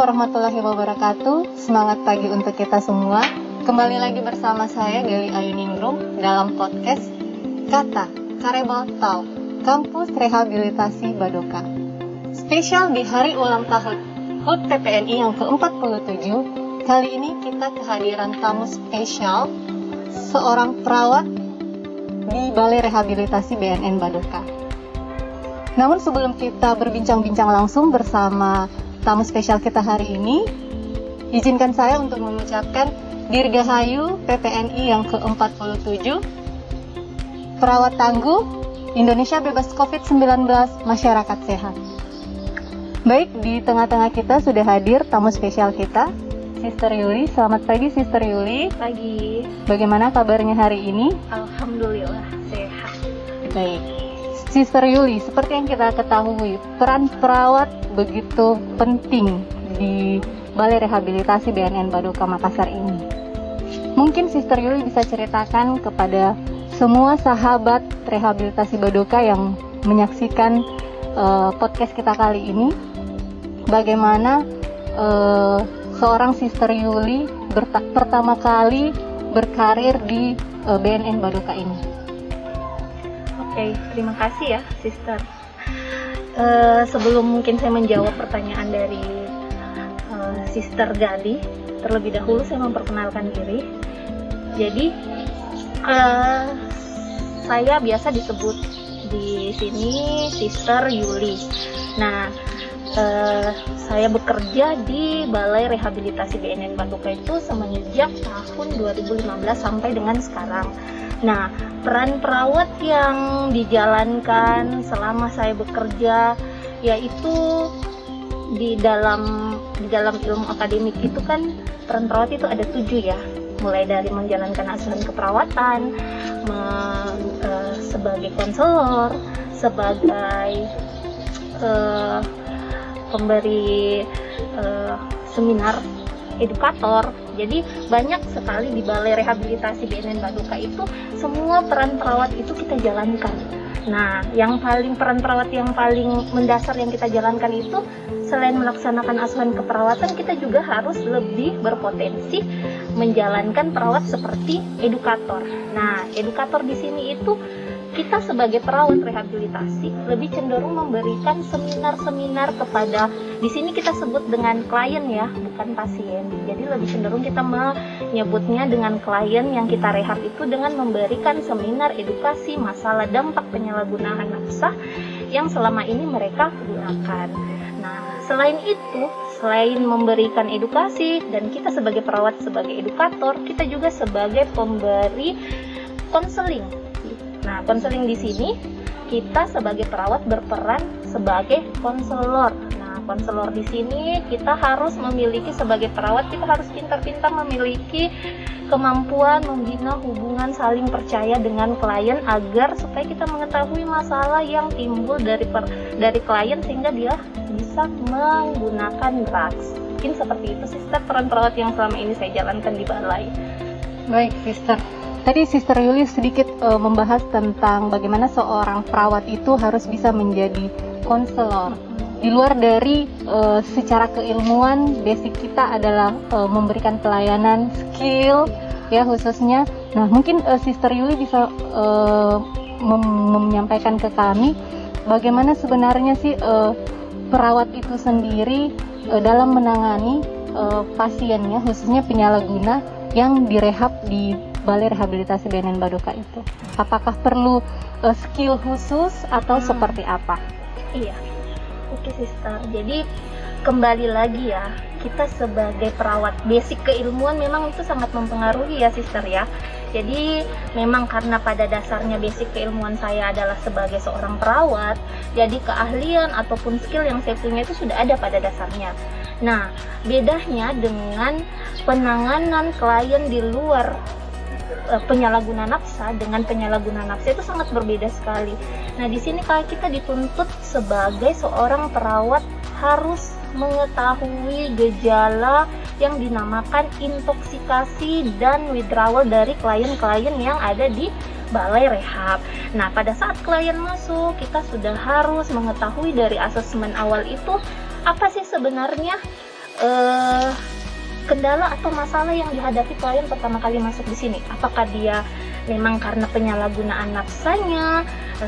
warahmatullahi wabarakatuh. Semangat pagi untuk kita semua. Kembali lagi bersama saya Dewi Ayuningrum dalam podcast Kata Karebel Talk Kampus Rehabilitasi Badoka. Spesial di hari ulang tahun HUT PPNI yang ke-47. Kali ini kita kehadiran tamu spesial, seorang perawat di Balai Rehabilitasi BNN Badoka. Namun sebelum kita berbincang-bincang langsung bersama tamu spesial kita hari ini, izinkan saya untuk mengucapkan Dirgahayu PPNI yang ke-47, perawat tangguh, Indonesia bebas COVID-19, masyarakat sehat. Baik, di tengah-tengah kita sudah hadir tamu spesial kita, Sister Yuli. Selamat pagi, Sister Yuli. Pagi. Bagaimana kabarnya hari ini? Alhamdulillah sehat. Baik, Sister Yuli, seperti yang kita ketahui, peran perawat begitu penting di Balai Rehabilitasi BNN Badoka Makassar ini. Mungkin Sister Yuli bisa ceritakan kepada semua sahabat rehabilitasi Badoka yang menyaksikan podcast kita kali ini, bagaimana seorang Sister Yuli pertama kali berkarir di BNN Badoka ini. Oke, terima kasih ya, Sister. Sebelum mungkin saya menjawab pertanyaan dari Sister Gali, terlebih dahulu saya memperkenalkan diri. Jadi, saya biasa disebut di sini Sister Yuli. Nah, saya bekerja di Balai Rehabilitasi BNN Badoka itu semenjak tahun 2015 sampai dengan sekarang. Nah, peran perawat yang dijalankan selama saya bekerja yaitu di dalam ilmu akademik itu kan peran perawat itu ada 7 ya, mulai dari menjalankan asuhan keperawatan, sebagai konselor, sebagai pemberi seminar edukator. Jadi banyak sekali di Balai Rehabilitasi BNN Badoka itu semua peran perawat itu kita jalankan. Nah, peran perawat yang paling mendasar yang kita jalankan itu selain melaksanakan asuhan keperawatan, kita juga harus lebih berpotensi menjalankan perawat seperti edukator. Nah, edukator di sini itu kita sebagai perawat rehabilitasi lebih cenderung memberikan seminar-seminar kepada, di sini kita sebut dengan klien ya, bukan pasien. Jadi lebih cenderung kita menyebutnya dengan klien yang kita rehab itu dengan memberikan seminar edukasi masalah dampak penyalahgunaan nafsa yang selama ini mereka gunakan. Nah, selain itu, selain memberikan edukasi dan kita sebagai perawat sebagai edukator, kita juga sebagai pemberi konseling. Nah, konseling di sini kita sebagai perawat berperan sebagai konselor. Nah, konselor di sini kita harus memiliki, sebagai perawat kita harus pintar-pintar memiliki kemampuan membina hubungan saling percaya dengan klien agar supaya kita mengetahui masalah yang timbul dari klien sehingga dia bisa menggunakan drugs. Mungkin seperti itu, Sister, peran perawat yang selama ini saya jalankan di balai. Baik, Sister. Tadi Sister Yuli sedikit membahas tentang bagaimana seorang perawat itu harus bisa menjadi konselor. Di luar dari secara keilmuan, basic kita adalah memberikan pelayanan skill ya khususnya. Nah, mungkin Sister Yuli bisa menyampaikan ke kami bagaimana sebenarnya sih perawat itu sendiri dalam menangani pasiennya, khususnya penyalahguna yang direhab di Balai Rehabilitasi BNN Badoka itu. Apakah perlu skill khusus atau seperti apa? Iya, oke Sister. Jadi kembali lagi ya, kita sebagai perawat, basic keilmuan memang itu sangat mempengaruhi ya Sister ya. Jadi memang karena pada dasarnya basic keilmuan saya adalah sebagai seorang perawat, jadi keahlian ataupun skill yang saya punya itu sudah ada pada dasarnya. Nah, bedanya dengan penanganan klien di luar penyalahguna nafsa dengan penyalahguna nafsa itu sangat berbeda sekali. Nah, di sini kalau kita dituntut sebagai seorang perawat harus mengetahui gejala yang dinamakan intoksikasi dan withdrawal dari klien-klien yang ada di balai rehab. Nah, pada saat klien masuk, kita sudah harus mengetahui dari asesmen awal itu apa sih sebenarnya kendala atau masalah yang dihadapi klien pertama kali masuk di sini. Apakah dia memang karena penyalahgunaan nafsanya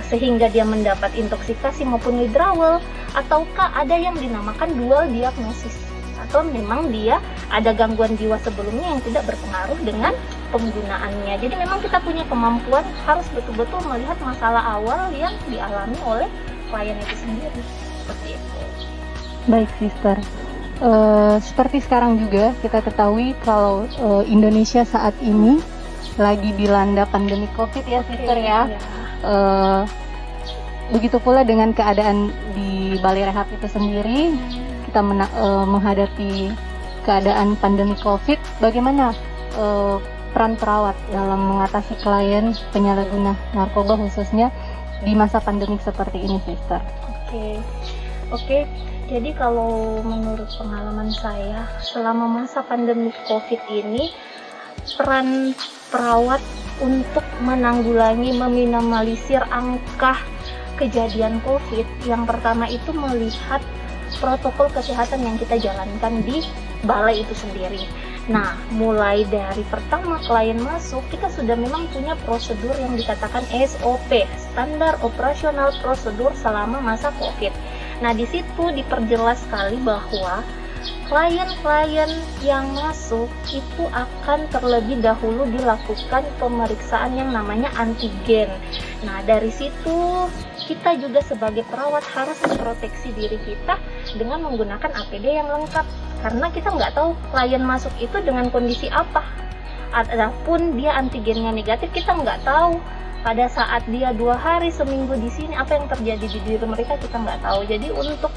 sehingga dia mendapat intoksikasi maupun withdrawal, ataukah ada yang dinamakan dual diagnosis, atau memang dia ada gangguan jiwa sebelumnya yang tidak berpengaruh dengan penggunaannya. Jadi memang kita punya kemampuan harus betul-betul melihat masalah awal yang dialami oleh klien itu sendiri. Seperti itu. Baik, Sister. Seperti sekarang juga kita ketahui kalau Indonesia saat ini lagi dilanda pandemi COVID ya, Sister ya. Begitu pula dengan keadaan di Balai Rehab itu sendiri, kita menghadapi keadaan pandemi COVID. Bagaimana peran perawat dalam mengatasi klien penyalahguna narkoba khususnya di masa pandemik seperti ini, Sister? Oke. Jadi kalau menurut pengalaman saya selama masa pandemi COVID ini, peran perawat untuk menanggulangi, meminimalisir angka kejadian COVID, yang pertama itu melihat protokol kesehatan yang kita jalankan di balai itu sendiri. Nah, mulai dari pertama klien masuk, kita sudah memang punya prosedur yang dikatakan SOP, standar operasional prosedur selama masa COVID. Nah, di situ diperjelas sekali bahwa klien-klien yang masuk itu akan terlebih dahulu dilakukan pemeriksaan yang namanya antigen. Nah, dari situ kita juga sebagai perawat harus memproteksi diri kita dengan menggunakan APD yang lengkap, karena kita nggak tahu klien masuk itu dengan kondisi apa. Adapun dia antigennya negatif, kita nggak tahu pada saat dia 2 hari seminggu di sini apa yang terjadi di diri mereka, kita nggak tahu. Jadi untuk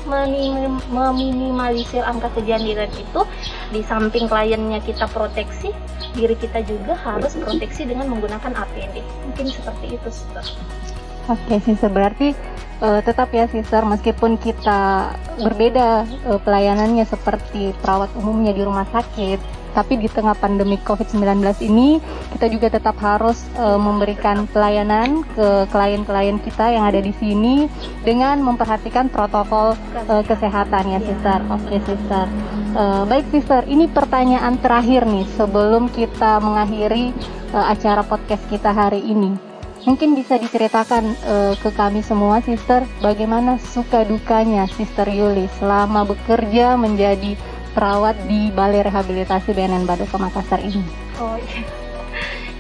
meminimalisir angka kejadian itu, di samping kliennya kita proteksi, diri kita juga harus proteksi dengan menggunakan APD. Mungkin seperti itu, Sister. Oke, Sister, berarti tetap ya, Sister, meskipun kita berbeda pelayanannya seperti perawat umumnya di rumah sakit, tapi di tengah pandemi COVID-19 ini kita juga tetap harus memberikan pelayanan ke klien-klien kita yang ada di sini dengan memperhatikan protokol kesehatan ya, Sister. Oke, Sister. Baik, Sister, ini pertanyaan terakhir nih sebelum kita mengakhiri acara podcast kita hari ini. Mungkin bisa diceritakan ke kami semua, Sister, bagaimana suka dukanya Sister Yuli selama bekerja menjadi perawat di Balai Rehabilitasi BNN Baduka Makassar ini. Oh iya.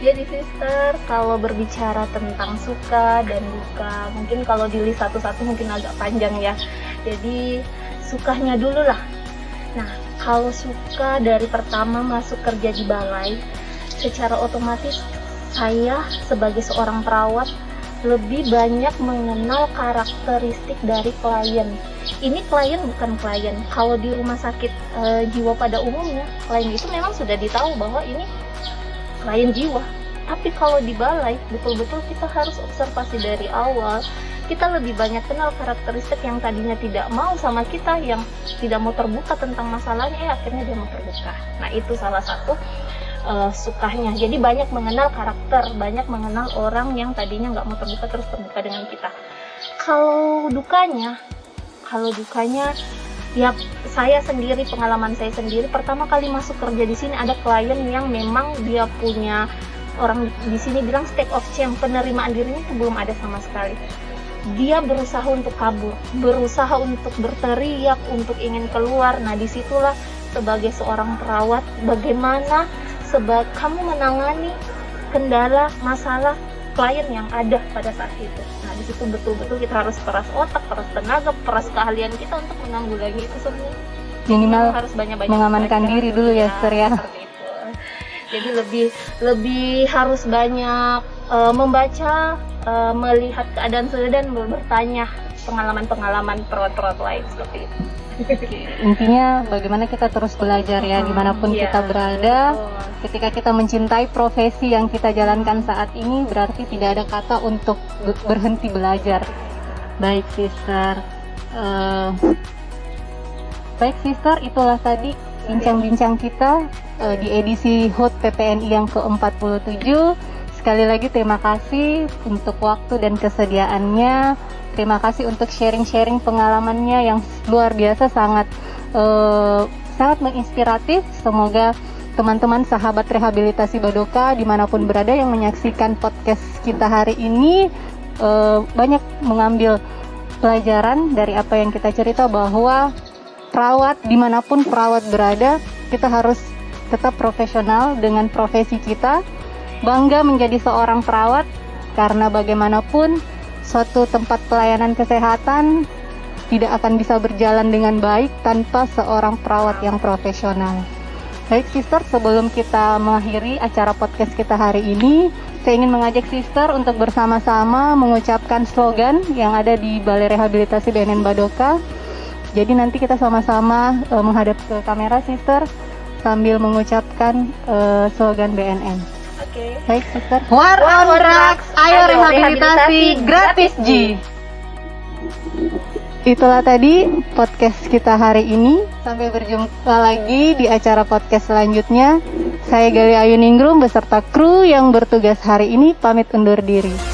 Jadi, Sister, kalau berbicara tentang suka dan duka, mungkin kalau di list satu-satu mungkin agak panjang ya. Jadi sukanya dulu lah. Nah, kalau suka dari pertama masuk kerja di balai, secara otomatis saya sebagai seorang perawat lebih banyak mengenal karakteristik dari klien. Ini klien bukan klien. Kalau di rumah sakit jiwa pada umumnya, klien itu memang sudah ditahu bahwa ini klien jiwa. Tapi kalau di balai, betul-betul kita harus observasi dari awal. Kita lebih banyak kenal karakteristik yang tadinya tidak mau sama kita, yang tidak mau terbuka tentang masalahnya, akhirnya dia mau terbuka. Nah, itu salah satu sukanya. Jadi banyak mengenal karakter, banyak mengenal orang yang tadinya nggak mau terbuka terus terbuka dengan kita. Kalau dukanya ya saya sendiri, pengalaman saya sendiri, pertama kali masuk kerja di sini ada klien yang memang dia punya, orang di sini bilang state of shame, penerimaan dirinya itu belum ada sama sekali. Dia berusaha untuk kabur, berusaha untuk berteriak, untuk ingin keluar. Nah, disitulah sebagai seorang perawat, bagaimana kamu menangani kendala masalah klien yang ada pada saat itu. Nah, di situ betul-betul kita harus peras otak, peras tenaga, peras keahlian kita untuk menanggulangi itu semua. Minimal harus banyak-banyak mengamankan diri dulu ya, Sister ya. Seperti itu. Jadi lebih harus banyak membaca, melihat keadaan dan bertanya pengalaman-pengalaman perawat-perawat lain seperti itu. Intinya bagaimana kita terus belajar ya, dimanapun kita berada. Ketika kita mencintai profesi yang kita jalankan saat ini, berarti tidak ada kata untuk berhenti belajar. Baik, Sister. Baik, Sister, itulah tadi bincang-bincang kita di edisi HUT PPNI yang ke-47. Sekali lagi terima kasih untuk waktu dan kesediaannya. Terima kasih untuk sharing-sharing pengalamannya yang luar biasa, sangat sangat menginspiratif. Semoga teman-teman sahabat rehabilitasi Badoka dimanapun berada yang menyaksikan podcast kita hari ini banyak mengambil pelajaran dari apa yang kita cerita, bahwa perawat, dimanapun perawat berada, kita harus tetap profesional dengan profesi kita, bangga menjadi seorang perawat, karena bagaimanapun suatu tempat pelayanan kesehatan tidak akan bisa berjalan dengan baik tanpa seorang perawat yang profesional. Baik sister, sebelum kita mengakhiri acara podcast kita hari ini, saya ingin mengajak sister untuk bersama-sama mengucapkan slogan yang ada di Balai Rehabilitasi BNN Badoka. Jadi nanti kita sama-sama menghadap ke kamera sister sambil mengucapkan slogan BNN. Oke. Baik sister. War on drugs, ayo rehabilitasi gratis Ji. Itulah tadi podcast kita hari ini. Sampai berjumpa lagi di acara podcast selanjutnya. Saya Gali Ayuningrum beserta kru yang bertugas hari ini pamit undur diri.